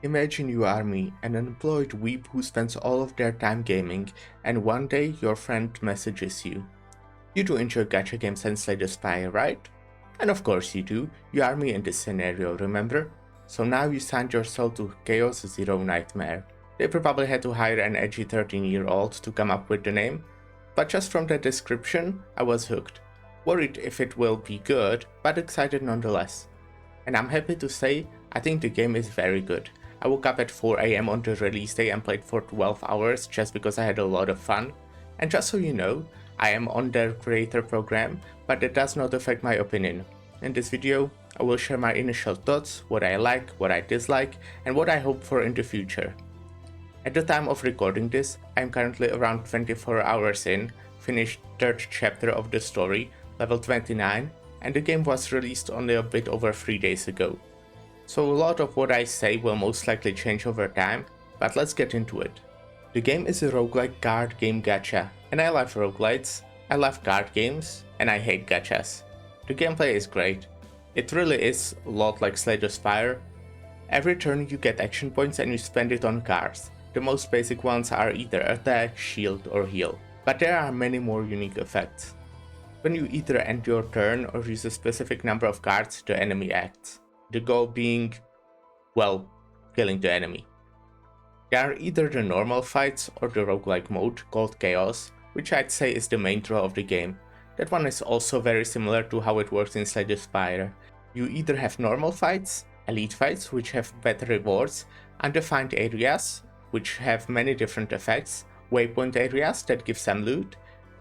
Imagine you are me, an unemployed weeb who spends all of their time gaming, and one day your friend messages you. You do enjoy gacha games and Slay the Spire, right? And of course you do, you are me in this scenario, remember? So now you signed yourself to Chaos Zero Nightmare. They probably had to hire an edgy 13-year-old to come up with the name, but just from the description, I was hooked. Worried if it will be good, but excited nonetheless. And I'm happy to say, I think the game is very good. I woke up at 4 AM on the release day and played for 12 hours just because I had a lot of fun. And just so you know, I am on their creator program, but that does not affect my opinion. In this video, I will share my initial thoughts, what I like, what I dislike, and what I hope for in the future. At the time of recording this, I am currently around 24 hours in, finished 3rd chapter of the story, level 29, and the game was released only a bit over 3 days ago. So a lot of what I say will most likely change over time, but let's get into it. The game is a roguelike card game gacha, and I love roguelites, I love card games, and I hate gachas. The gameplay is great. It really is a lot like Slay the Spire. Every turn you get action points and you spend it on cards. The most basic ones are either attack, shield, or heal, but there are many more unique effects. When you either end your turn or use a specific number of cards, the enemy acts. The goal being, well, killing the enemy. There are either the normal fights or the roguelike mode called Chaos, which I'd say is the main draw of the game. That one is also very similar to how it works in Slay the Spire. You either have normal fights, elite fights which have better rewards, undefined areas which have many different effects, waypoint areas that give some loot,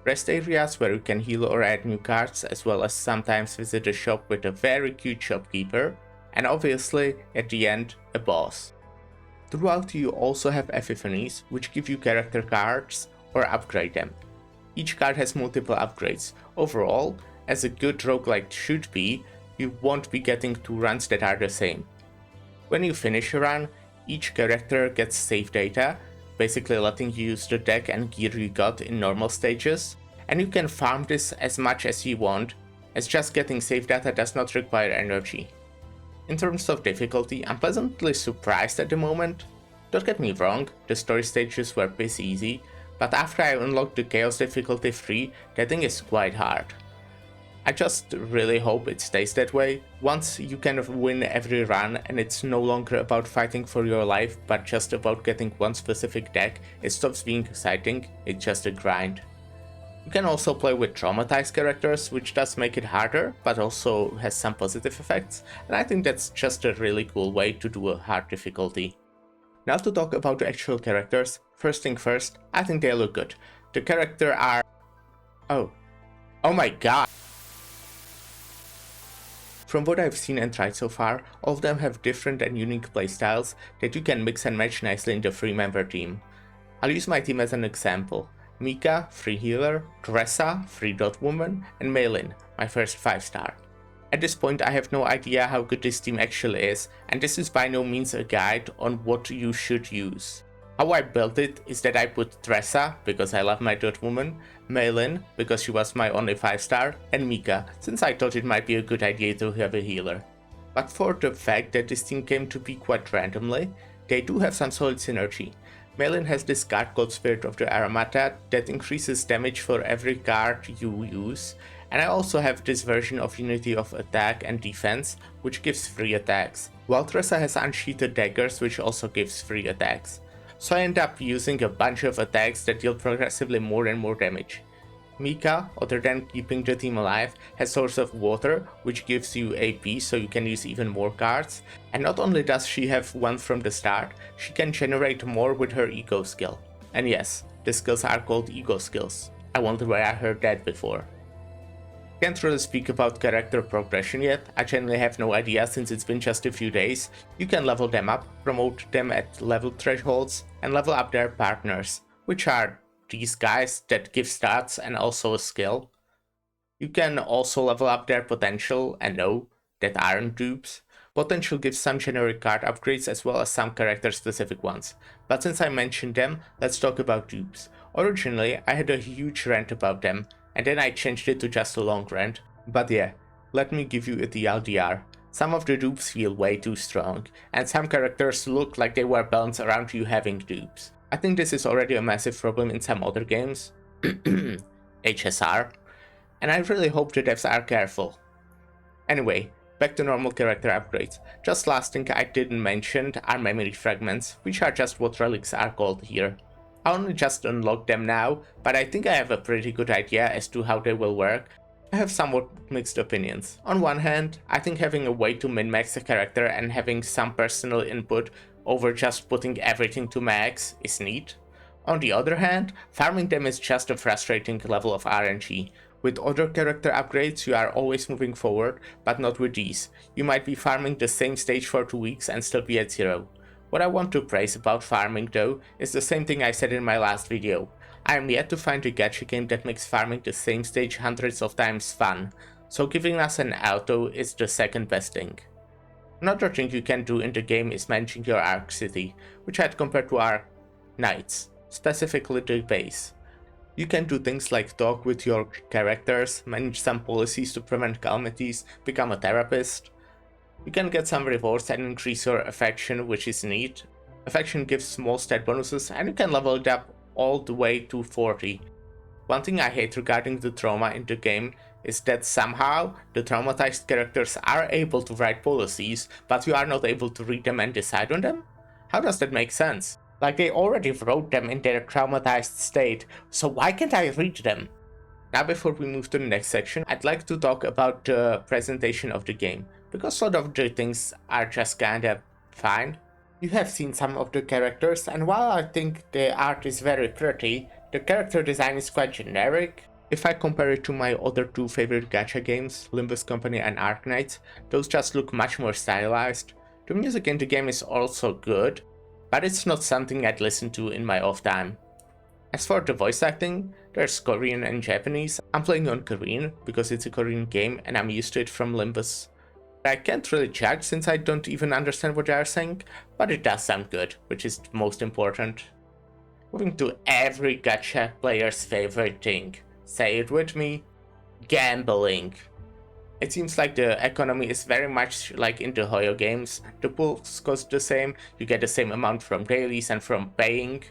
rest areas where you can heal or add new cards, as well as sometimes visit a shop with a very cute shopkeeper, and obviously, at the end, a boss. Throughout you also have epiphanies, which give you character cards or upgrade them. Each card has multiple upgrades. Overall, as a good roguelike should be, you won't be getting 2 runs that are the same. When you finish a run, each character gets save data, basically letting you use the deck and gear you got in normal stages, and you can farm this as much as you want, as just getting save data does not require energy. In terms of difficulty, I'm pleasantly surprised at the moment. Don't get me wrong, the story stages were piss easy, but after I unlocked the Chaos difficulty 3, that thing is quite hard. I just really hope it stays that way. Once you can win every run and it's no longer about fighting for your life, but just about getting one specific deck, it stops being exciting, it's just a grind. You can also play with traumatized characters, which does make it harder, but also has some positive effects, and I think that's just a really cool way to do a hard difficulty. Now to talk about the actual characters, first thing first, I think they look good. The characters are... Oh my god! From what I've seen and tried so far, all of them have different and unique playstyles that you can mix and match nicely in the 3-member team. I'll use my team as an example. Mika, free healer, Tressa, free dot woman, and Maylin, my first 5-star. At this point I have no idea how good this team actually is, and this is by no means a guide on what you should use. How I built it is that I put Tressa, because I love my dot woman, Maylin, because she was my only 5-star, and Mika, since I thought it might be a good idea to have a healer. But for the fact that this team came to be quite randomly, they do have some solid synergy. Maylin has this card called Spirit of the Aramata that increases damage for every card you use, and I also have this version of Unity of Attack and Defense, which gives free attacks, while Tressa has Unsheathed Daggers, which also gives free attacks. So I end up using a bunch of attacks that deal progressively more and more damage. Mika, other than keeping the team alive, has Source of Water, which gives you AP so you can use even more cards, and not only does she have one from the start, she can generate more with her Ego skill. And yes, the skills are called Ego skills. I wonder where I heard that before. Can't really speak about character progression yet, I genuinely have no idea since it's been just a few days. You can level them up, promote them at level thresholds, and level up their partners, which are these guys that give stats and also a skill. You can also level up their potential, and no, that aren't dupes. Potential gives some generic card upgrades as well as some character specific ones. But since I mentioned them, let's talk about dupes. Originally, I had a huge rant about them, and then I changed it to just a long rant. But yeah, let me give you a TLDR. Some of the dupes feel way too strong, and some characters look like they were balanced around you having dupes. I think this is already a massive problem in some other games, HSR, and I really hope the devs are careful. Anyway, back to normal character upgrades. Just last thing I didn't mention are memory fragments, which are just what relics are called here. I only just unlocked them now, but I think I have a pretty good idea as to how they will work. I have somewhat mixed opinions. On one hand, I think having a way to min-max a character and having some personal input over just putting everything to max is neat. On the other hand, farming them is just a frustrating level of RNG. With other character upgrades you are always moving forward, but not with these. You might be farming the same stage for 2 weeks and still be at 0. What I want to praise about farming though is the same thing I said in my last video. I am yet to find a gacha game that makes farming the same stage hundreds of times fun, so giving us an auto is the second best thing. Another thing you can do in the game is managing your Arc City, which I had compared to Arc Knights, specifically the base. You can do things like talk with your characters, manage some policies to prevent calamities, become a therapist. You can get some rewards and increase your affection, which is neat. Affection gives small stat bonuses and you can level it up all the way to 40. One thing I hate regarding the trauma in the game is that somehow the traumatized characters are able to write policies, but you are not able to read them and decide on them? How does that make sense? Like they already wrote them in their traumatized state, so why can't I read them? Now before we move to the next section, I'd like to talk about the presentation of the game, because a lot of the things are just kinda fine. You have seen some of the characters, and while I think the art is very pretty, the character design is quite generic. If I compare it to my other two favorite gacha games, Limbus Company and Arknights, those just look much more stylized. The music in the game is also good, but it's not something I'd listen to in my off time. As for the voice acting, there's Korean and Japanese. I'm playing on Korean because it's a Korean game and I'm used to it from Limbus. I can't really judge since I don't even understand what they are saying, but it does sound good, which is most important. Moving to every gacha player's favorite thing. Say it with me. Gambling. It seems like the economy is very much like in the Hoyo games. The pools cost the same, you get the same amount from dailies and from paying.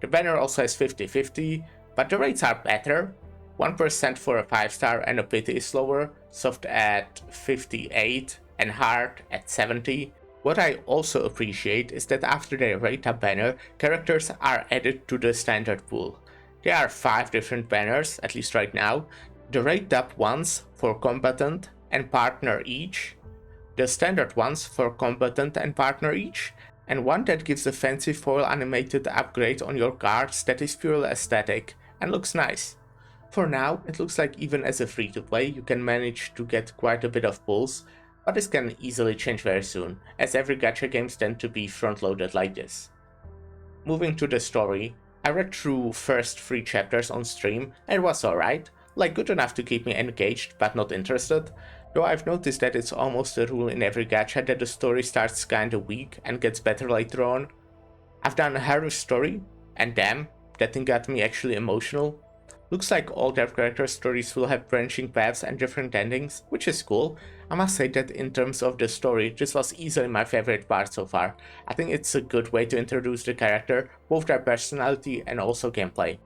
The banner also has 50-50, but the rates are better. 1% for a 5-star and a pity is lower, soft at 58 and hard at 70. What I also appreciate is that after the rate up banner, characters are added to the standard pool. There are 5 different banners, at least right now. The rate up ones for combatant and partner each, the standard ones for combatant and partner each, and one that gives a fancy foil animated upgrade on your cards that is purely aesthetic and looks nice. For now, it looks like even as a free-to-play you can manage to get quite a bit of pulls, but this can easily change very soon, as every gacha games tend to be front-loaded like this. Moving to the story, I read through first 3 chapters on stream and it was alright, like good enough to keep me engaged but not interested, though I've noticed that it's almost a rule in every gacha that the story starts kinda weak and gets better later on. I've done a Haru's story, and damn, that thing got me actually emotional. Looks like all their character stories will have branching paths and different endings, which is cool. I must say that in terms of the story, this was easily my favorite part so far. I think it's a good way to introduce the character, both their personality and also gameplay.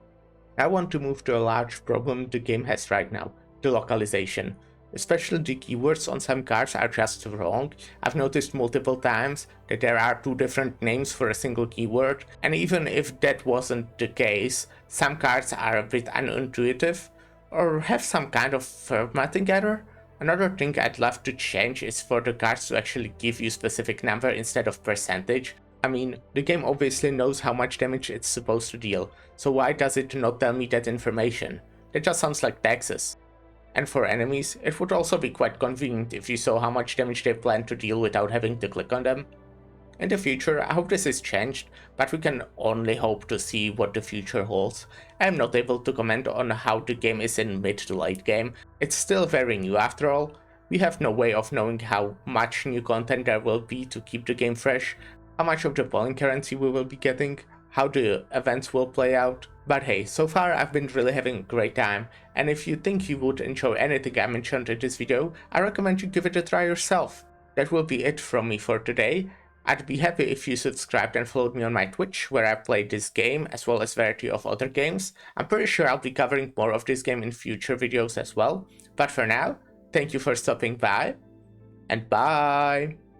I want to move to a large problem the game has right now, the localization. Especially the keywords on some cards are just wrong. I've noticed multiple times that there are 2 different names for a single keyword, and even if that wasn't the case, some cards are a bit unintuitive or have some kind of formatting error. Another thing I'd love to change is for the cards to actually give you specific number instead of percentage. I mean, the game obviously knows how much damage it's supposed to deal, so why does it not tell me that information? That just sounds like taxes. And for enemies, it would also be quite convenient if you saw how much damage they plan to deal without having to click on them. In the future, I hope this is changed, but we can only hope to see what the future holds. I am not able to comment on how the game is in mid to late game. It's still very new after all. We have no way of knowing how much new content there will be to keep the game fresh, how much of the polling currency we will be getting, how the events will play out. But hey, so far I've been really having a great time, and if you think you would enjoy anything I mentioned in this video, I recommend you give it a try yourself. that will be it from me for today. I'd be happy if you subscribed and followed me on my Twitch, where I play this game as well as a variety of other games. I'm pretty sure I'll be covering more of this game in future videos as well. But for now, thank you for stopping by, and bye!